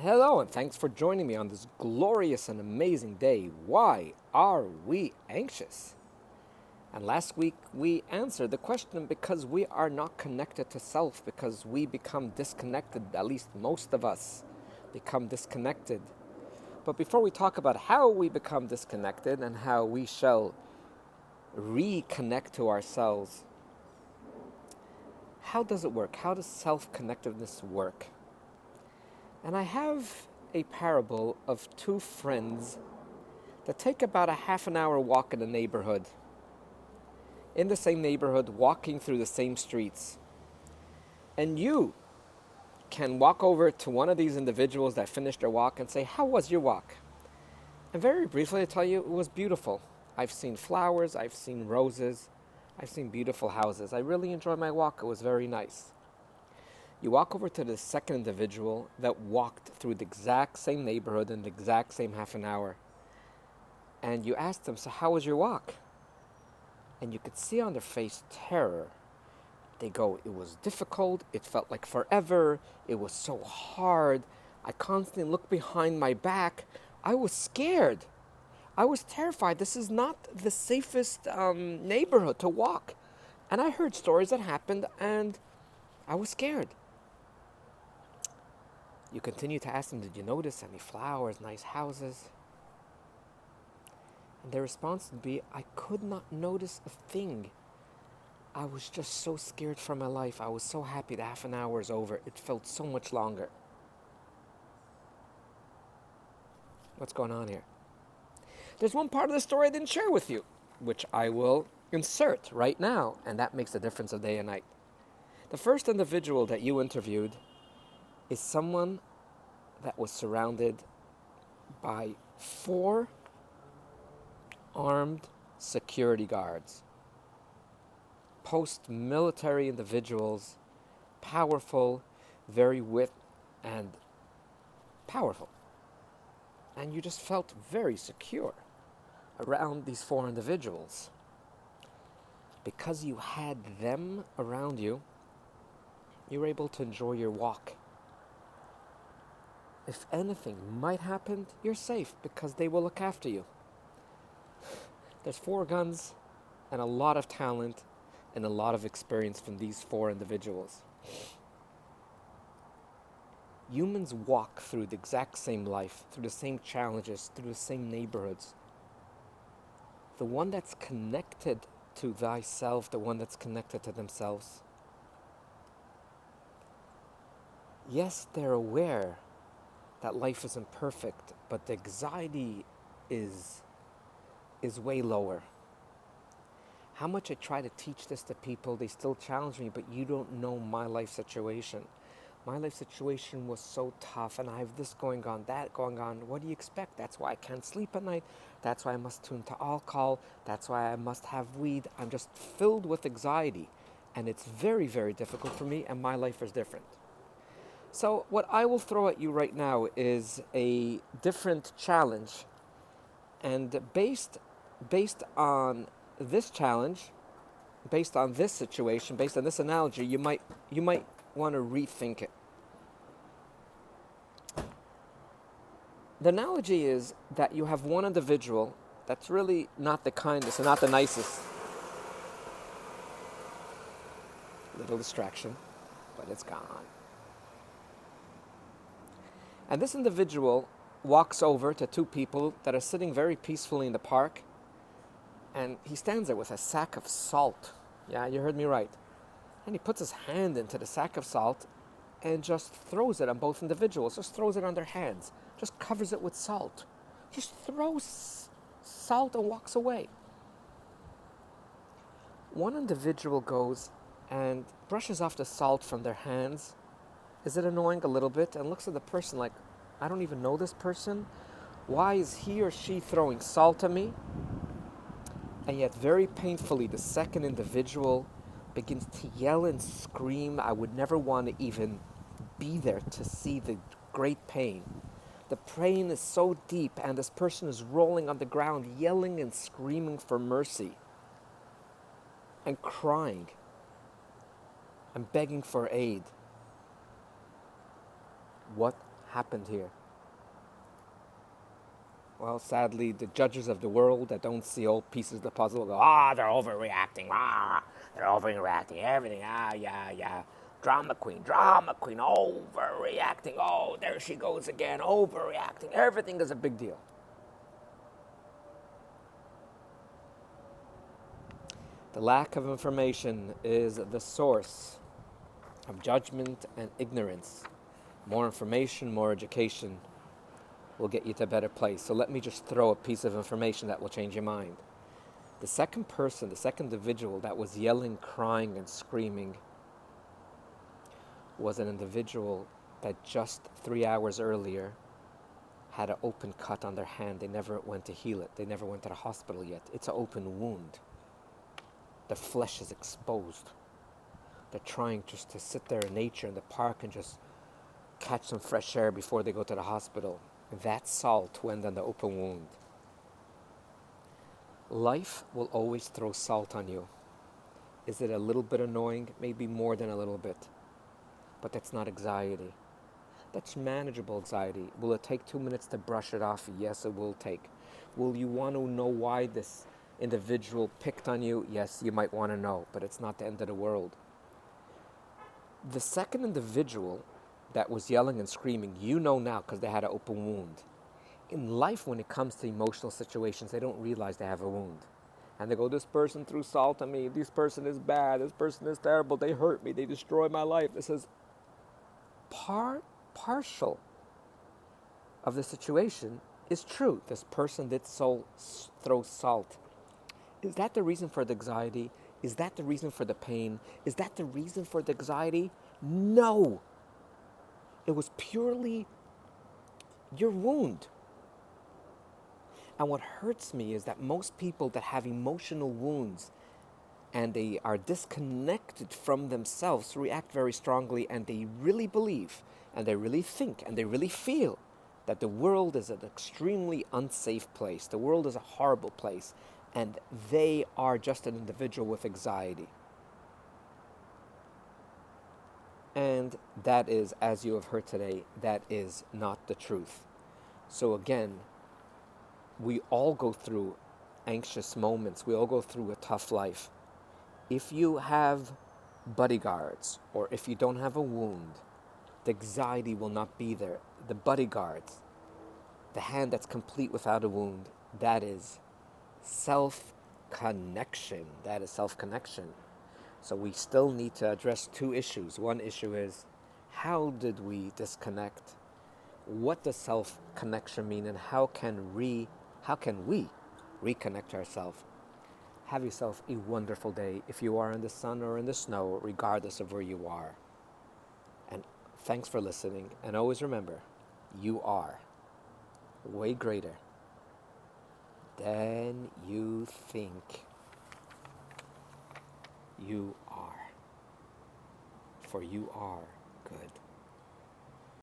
Hello, and thanks for joining me on this glorious and amazing day. Why are we anxious? And last week we answered the question because we are not connected to self, because we become disconnected, at least most of us become disconnected. But before we talk about how we become disconnected and how we shall reconnect to ourselves, how does it work? How does self-connectiveness work? And I have a parable of two friends that take about a half an hour walk in the neighborhood. In the same neighborhood, walking through the same streets. And you can walk over to one of these individuals that finished their walk and say, "How was your walk?" And very briefly, I tell you, it was beautiful. I've seen flowers, I've seen roses, I've seen beautiful houses. I really enjoyed my walk. It was very nice. You walk over to the second individual that walked through the exact same neighborhood in the exact same half an hour. And you ask them, "So how was your walk?" And you could see on their face terror. They go, "It was difficult. It felt like forever. It was so hard. I constantly looked behind my back. I was scared. I was terrified. This is not the safest neighborhood to walk. And I heard stories that happened and I was scared." You continue to ask them, "Did you notice any flowers, nice houses?" And their response would be, "I could not notice a thing. I was just so scared for my life. I was so happy the half an hour is over. It felt so much longer." What's going on here? There's one part of the story I didn't share with you, which I will insert right now, and that makes the difference of day and night. The first individual that you interviewed is someone that was surrounded by 4 armed security guards, post-military individuals, powerful, very wit and powerful. And you just felt very secure around these 4 individuals. Because you had them around you, you were able to enjoy your walk. If anything might happen, you're safe because they will look after you. There's 4 guns and a lot of talent and a lot of experience from these 4 individuals. Humans walk through the exact same life, through the same challenges, through the same neighborhoods. The one that's connected to thyself, the one that's connected to themselves. Yes, they're aware that life isn't perfect, but the anxiety is way lower. How much I try to teach this to people, they still challenge me, "But you don't know my life situation. My life situation was so tough, and I have this going on, that going on. What do you expect? That's why I can't sleep at night. That's why I must tune to alcohol. That's why I must have weed. I'm just filled with anxiety, and it's very, very difficult for me, and my life is different." So what I will throw at you right now is a different challenge. And based on this challenge, based on this situation, based on this analogy, you might want to rethink it. The analogy is that you have one individual that's really not the kindest and not the nicest. Little distraction, but it's gone. And this individual walks over to 2 people that are sitting very peacefully in the park, and he stands there with a sack of salt. Yeah, you heard me right. And he puts his hand into the sack of salt and just throws it on both individuals, just throws it on their hands, just covers it with salt, just throws salt and walks away. One individual goes and brushes off the salt from their hands. Is it annoying? A little bit. And looks at the person like, "I don't even know this person. Why is he or she throwing salt at me?" And yet very painfully, the second individual begins to yell and scream. I would never want to even be there to see the great pain. The pain is so deep, and this person is rolling on the ground, yelling and screaming for mercy, and crying, and begging for aid. What happened here? Well, sadly, the judges of the world that don't see all pieces of the puzzle go, they're overreacting. They're overreacting. Everything, yeah. Drama queen, overreacting. Oh, there she goes again, overreacting. Everything is a big deal. The lack of information is the source of judgment and ignorance. More information, more education will get you to a better place. So let me just throw a piece of information that will change your mind. The second person, the second individual that was yelling, crying, and screaming was an individual that just 3 hours earlier had an open cut on their hand. They never went to heal it. They never went to the hospital yet. It's an open wound. The flesh is exposed. They're trying just to sit there in nature in the park and just catch some fresh air before they go to the hospital. That salt went on the open wound. Life will always throw salt on you. Is it a little bit annoying? Maybe more than a little bit. But that's not anxiety. That's manageable anxiety. Will it take 2 minutes to brush it off? Yes, it will take. Will you want to know why this individual picked on you? Yes, you might want to know, but it's not the end of the world. The second individual that was yelling and screaming, you know now because they had an open wound. In life, when it comes to emotional situations, they don't realize they have a wound. And they go, this person threw salt on me, this person is bad, this person is terrible, they hurt me, they destroyed my life. This is partial of the situation is true. This person did throw salt. Is that the reason for the anxiety? Is that the reason for the pain? Is that the reason for the anxiety? No. It was purely your wound. And what hurts me is that most people that have emotional wounds and they are disconnected from themselves react very strongly, and they really believe and they really think and they really feel that the world is an extremely unsafe place. The world is a horrible place, and they are just an individual with anxiety. And that is, as you have heard today, that is not the truth. So again, we all go through anxious moments. We all go through a tough life. If you have bodyguards, or if you don't have a wound, the anxiety will not be there. The bodyguards, the hand that's complete without a wound, that is self-connection. That is self-connection. So we still need to address two issues. One issue is, how did we disconnect? What does self-connection mean, and how can we reconnect ourselves? Have yourself a wonderful day, if you are in the sun or in the snow, regardless of where you are. And thanks for listening. And always remember, you are way greater than you think you are. For you are good.